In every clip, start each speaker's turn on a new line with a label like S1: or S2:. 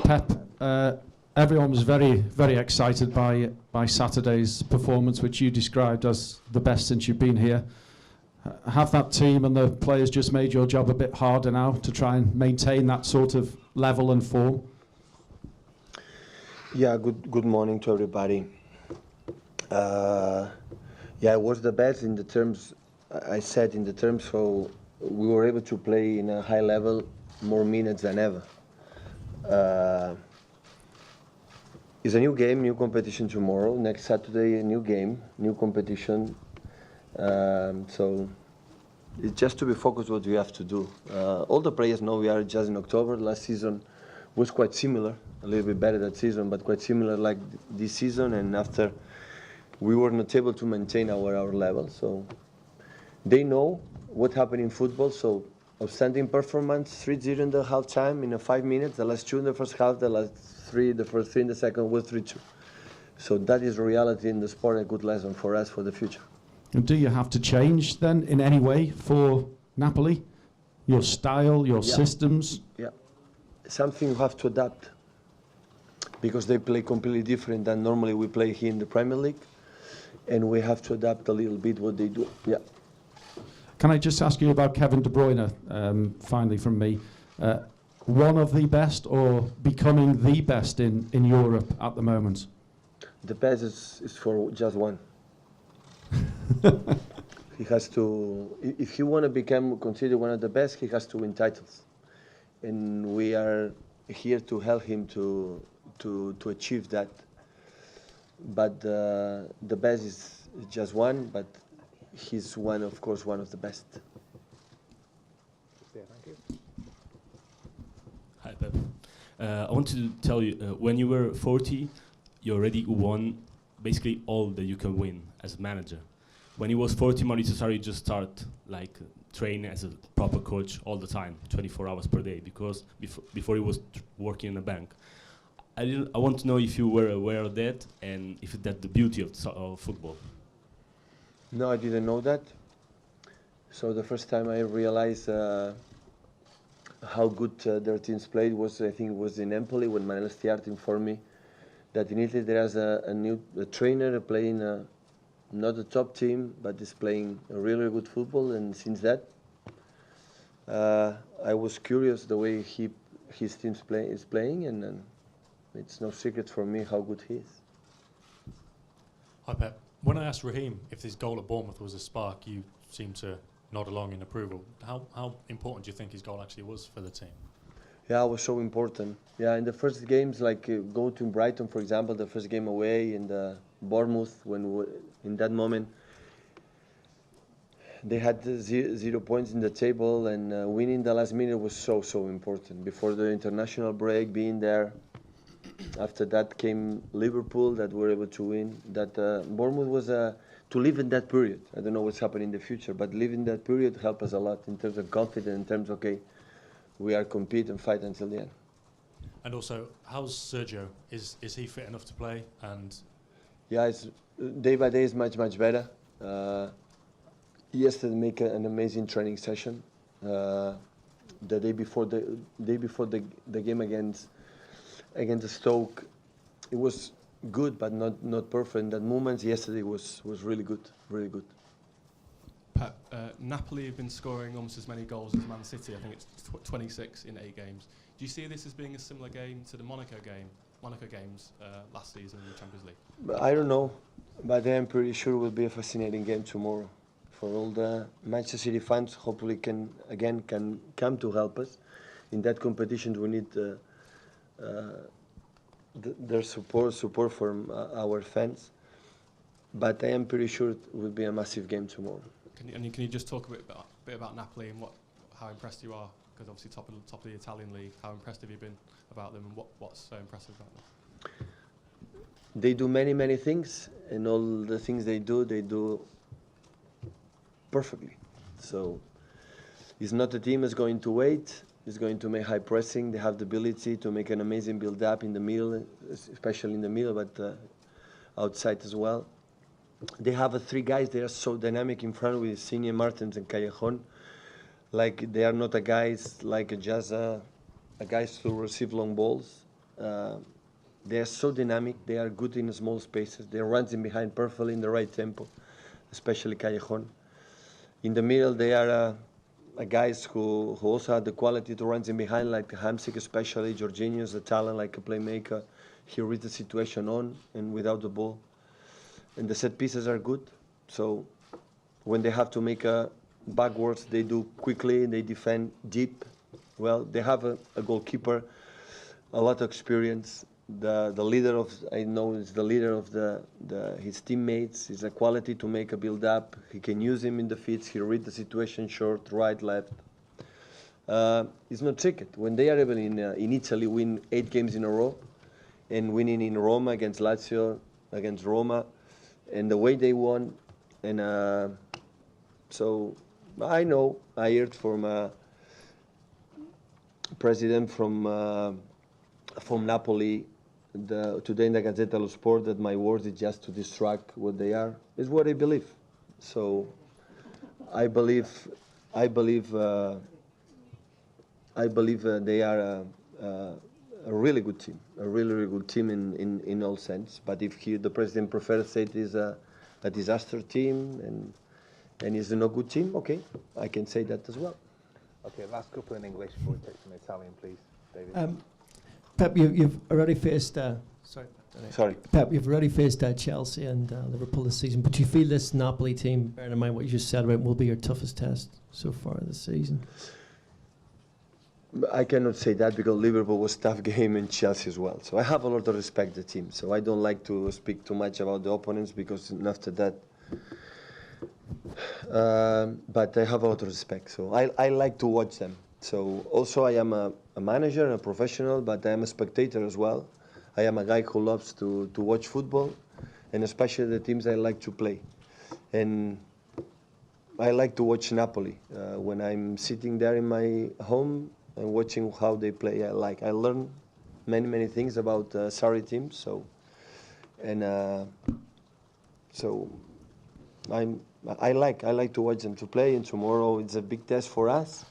S1: Pep, everyone was very, very excited by Saturday's performance, which you described as the best since you've been here. Have that team and the players just made your job a bit harder now to try and maintain that sort of level and form?
S2: Yeah, good morning to everybody. Yeah, it was the best in the terms, I said in the terms, so we were able to play in a high level, more minutes than ever. It's a new game, new competition tomorrow. Next Saturday, a new game, new competition. So it's just to be focused what we have to do. All the players know we are just in October. Last season was quite similar, a little bit better that season, but quite similar like this season. And after we were not able to maintain our level. So they know what happened in football. So outstanding performance, 3-0 in the halftime in 5 minutes. The last 2 in the first half, the first 3 in the second was 3-2. So that is reality in the sport, a good lesson for us for the future.
S1: And do you have to change then in any way for Napoli? Your style, your systems?
S2: Yeah, something you have to adapt because they play completely different than normally we play here in the Premier League, and we have to adapt a little bit what they do. Yeah.
S1: Can I just ask you about Kevin De Bruyne, finally from me? One of the best or becoming the best in Europe at the moment?
S2: The best is for just one. He has to, if he want to become considered one of the best, he has to win titles. And we are here to help him to achieve that. But the best is just one, but he's one, of course, one of the best.
S3: Hi, Pep. I wanted to tell you, when you were 40, you already won basically all that you can win as a manager. When he was 40, Mauricio Sarri just started like training as a proper coach all the time, 24 hours per day, because before he was working in a bank. I want to know if you were aware of that and if that's the beauty of football.
S2: No, I didn't know that. So the first time I realized how good their teams played was, I think it was in Napoli when Lionel Messi informed me that in Italy there is a new trainer playing not a top team, but is playing a really good football. And since that, I was curious the way his team is playing, and it's no secret for me how good he is.
S4: Hi, Pep. When I asked Raheem if his goal at Bournemouth was a spark, you seemed to nod along in approval. How important do you think his goal actually was for the team?
S2: Yeah, it was so important. Yeah, in the first games, like go to Brighton, for example, the first game away in the Bournemouth, in that moment they had 0 points in the table, and winning the last minute was so important. Before the international break, being there. After that came Liverpool that were able to win. That Bournemouth was to live in that period. I don't know what's happening in the future, but living that period helped us a lot in terms of confidence, in terms of, okay, we are compete and fight until the end.
S4: And also, how's Sergio? Is he fit enough to play? And
S2: yeah, it's, day by day is much better. Yesterday make an amazing training session. The day before the game against the Stoke, it was good but not perfect. In that moment, yesterday was really good, really good.
S5: Pep, Napoli have been scoring almost as many goals as Man City. I think it's 26 in 8 games. Do you see this as being a similar game to the Monaco games last season in the Champions League?
S2: I don't know, but I'm pretty sure it will be a fascinating game tomorrow. For all the Manchester City fans, hopefully can come to help us in that competition. We need their support from our fans. But I am pretty sure it will be a massive game tomorrow.
S5: Can you just talk a bit about Napoli and how impressed you are? Because obviously top of the Italian league. How impressed have you been about them, and what's so impressive about them?
S2: They do many things, and all the things they do perfectly. So it's not a team that's going to wait. It's going to make high pressing. They have the ability to make an amazing build-up in the middle, especially in the middle, but outside as well. They have 3 guys. They are so dynamic in front with Senior Martins and Callejon. Like they are not a guys like just a guys to receive long balls. They are so dynamic. They are good in small spaces. They run in behind perfectly in the right tempo, especially Callejon. In the middle, they are guys who also have the quality to run in behind, like Hamsik especially. Jorginho is a talent, like a playmaker. He reads the situation on and without the ball. And the set pieces are good. So when they have to make a backwards, they do quickly. They defend deep. Well, they have a goalkeeper, a lot of experience. The leader of, I know, is the leader of his teammates. He's a quality to make a build up. He can use him in the feeds. He read the situation, short, right, left. It's not tricky. When they are able in Italy win 8 games in a row, and winning in Roma against Lazio, against Roma, and the way they won, and so I know I heard from a president from Napoli today in the Gazzetta dello Sport that my words is just to distract what they are. Is what I believe. So I believe they are a really good team, a really good team in all sense. But if the president prefers to say it is a disaster team and is a no good team, okay, I can say that as well.
S6: Okay, last couple in English before we take some Italian, please, David.
S7: Pep, you've already faced.
S2: Sorry.
S7: Pep, you've already faced Chelsea and Liverpool this season, but do you feel this Napoli team, bearing in mind what you just said about, will be your toughest test so far this season?
S2: I cannot say that because Liverpool was a tough game and Chelsea as well. So I have a lot of respect for the team. So I don't like to speak too much about the opponents because after that. But I have a lot of respect. So I like to watch them. So also I am a manager, a professional, but I am a spectator as well. I am a guy who loves to watch football, and especially the teams I like to play. And I like to watch Napoli. When I'm sitting there in my home and watching how they play, I learn many things about Sarri teams. So I like to watch them to play. And tomorrow it's a big test for us.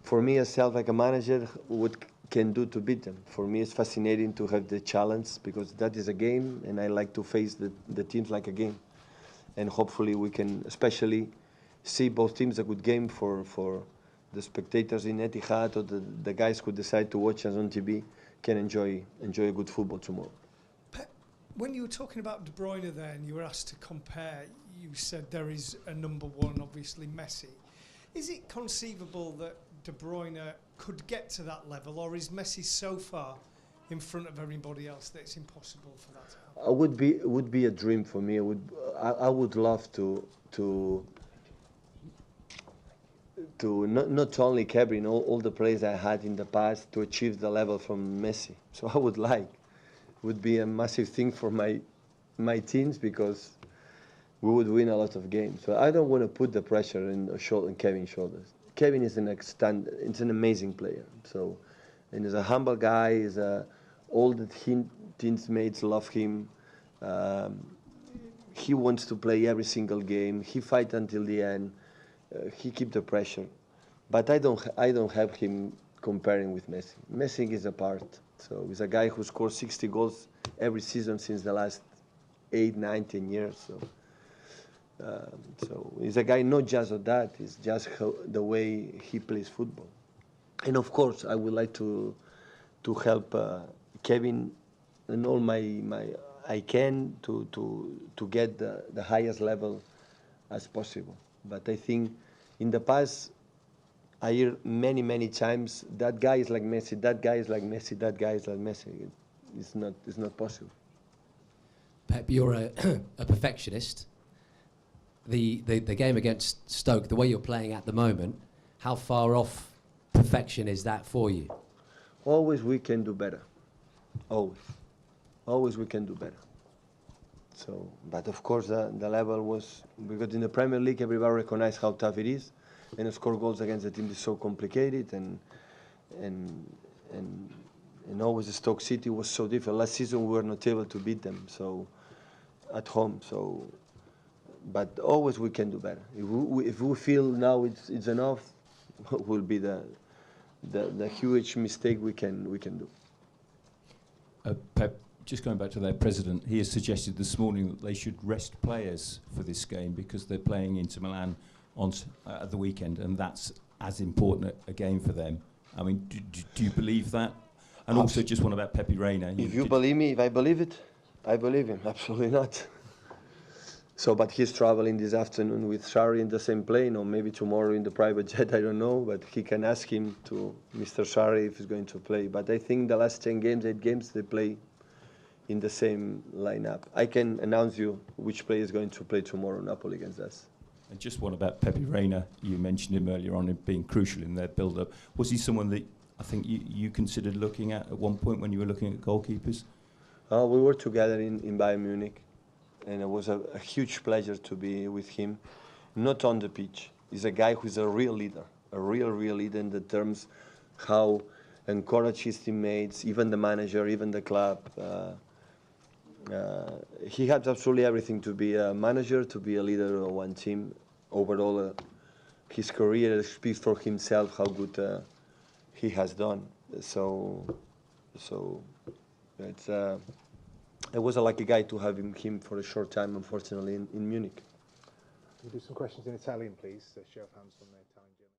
S2: For me, myself, like a manager, what can do to beat them. For me, it's fascinating to have the challenge because that is a game, and I like to face the teams like a game. And hopefully we can especially see both teams a good game for the spectators in Etihad or the guys who decide to watch us on TV can enjoy a good football tomorrow.
S8: When you were talking about De Bruyne there and you were asked to compare, you said there is a number one, obviously Messi. Is it conceivable that De Bruyne could get to that level, or is Messi so far in front of everybody else that it's impossible for that to happen?
S2: It would be a dream for me. I would love to not only Kevin, all the players I had in the past to achieve the level from Messi. So I would be a massive thing for my teams because we would win a lot of games. So I don't want to put the pressure in Kevin's shoulders. Kevin is it's an amazing player. So, and he's a humble guy. All the teammates love him. He wants to play every single game. He fights until the end. He keeps the pressure. But I don't have him comparing with Messi. Messi is a part. So he's a guy who scores 60 goals every season since the last 8, 9, 10 years. So he's a guy not just of that, it's just the way he plays football. And of course, I would like to help Kevin and all I can to get the highest level as possible. But I think in the past, I hear many times that guy is like Messi, that guy is like Messi, that guy is like Messi. It's not possible.
S9: Pep, you're a perfectionist. The game against Stoke, the way you're playing at the moment, how far off perfection is that for you?
S2: Always we can do better. Always we can do better. So, but of course the level was, because in the Premier League everybody recognizes how tough it is, and to score goals against the team is so complicated, and always the Stoke City was so difficult. Last season we were not able to beat them, so at home. So, but always we can do better. If we feel now it's enough, will be the huge mistake we can do.
S10: Pep, just going back to their president, he has suggested this morning that they should rest players for this game because they're playing Inter Milan on at the weekend, and that's as important a game for them. I mean, do you believe that? And also, just one about Pepe Reina.
S2: If you believe me, if I believe it, I believe him. Absolutely not. So, but he's traveling this afternoon with Sarri in the same plane, or maybe tomorrow in the private jet, I don't know. But he can ask him to Mr. Sarri if he's going to play. But I think the last 10 games, 8 games, they play in the same lineup. I can announce you which player is going to play tomorrow, Napoli against us.
S10: And just one about Pepe Reina. You mentioned him earlier on, him being crucial in their build-up. Was he someone that I think you considered looking at one point when you were looking at goalkeepers?
S2: We were together in Bayern Munich, and it was a huge pleasure to be with him. Not on the pitch. He's a guy who's a real leader, a real leader in the terms how encourage his teammates, even the manager, even the club. He had absolutely everything to be a manager, to be a leader of one team. Overall, his career speaks for himself how good he has done. So it was a lucky guy to have him for a short time, unfortunately, in Munich.
S6: We'll do some questions in Italian, please. Show of hands from the Italian.